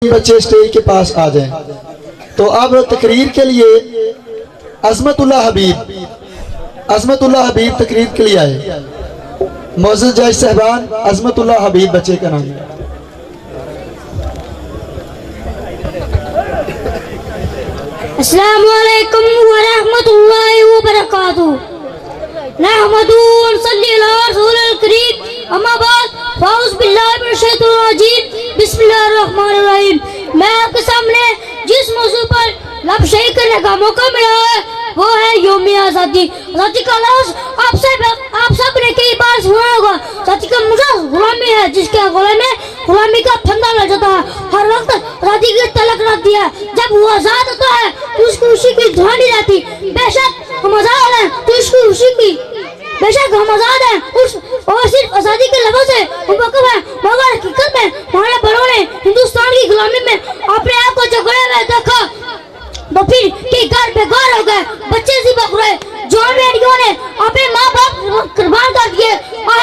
बच्चे स्टेज के पास आ जाएं। तो अब तकरीर के लिए अजमतुल्लाह हबीब तकरीर के लिए आए। मौजूद जज साहबान अजमतुल्लाह हबीब बच्चे का नाम है। अस्सलामु अलैकुम व रहमतुल्लाहि व बरकातुहू। नहमदुहु व नसल्ली अला रसूलिल करीम। अम्मा बाद फाउज़ बिल्लाहि मिनश शैतानिर रजीम। बिस्मिल्लाहिर रहमानिर रहीम। मैं आपके सामने जिस मौजू पर लफ्ज़ करने का मौका मिला है वो है यौम आज़ादी। आज़ादी का लफ्ज़ आप सब ने कई बार सुना होगा। आज़ादी का मतलब गुलामी है, जिसके गले में गुलामी का फंदा लग जाता है। हर वक्त आज़ादी की तलक रहती है। जब वो आज़ाद होता है तो उसको खुशी की ध्वनि रहती। बेशक हम आज़ाद हैं तो इसको खुशी की, बेशक हम आज़ाद हैं उस और सिर्फ आज़ादी के लफ्ज़ से मुबक्कब है, मगर हकीकत में हमारे बड़ों ने हिंदुस्तान की गुलामी में अपने आप को जकड़े हुए देखा तो फिर कई घर बेघर हो गए, बच्चे सी बक रहे, जवान बेटियों ने अपने माँ बाप कुर्बान कर दिए। और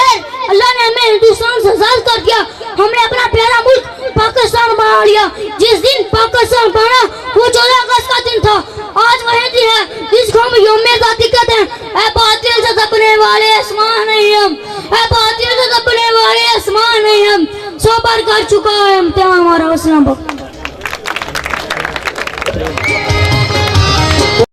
अल्लाह ने हमें हिंदुस्तान से आजाद कर दिया। हमने अपना प्यारा मुल्क पाकिस्तान बना लिया। जिस दिन पाकिस्तान बना वो 14 अगस्त का दिन था। आज वही दिन है जिसको हम यौम आज़ादी कहते हैं। ऐ बातिल से दबने वाले आसमान नहीं हम, ऐ बातिल से दबने वाले आसमान नहीं हम, 100 बार कर चुका है हम हमारा। अस्सलाम वालेकुम।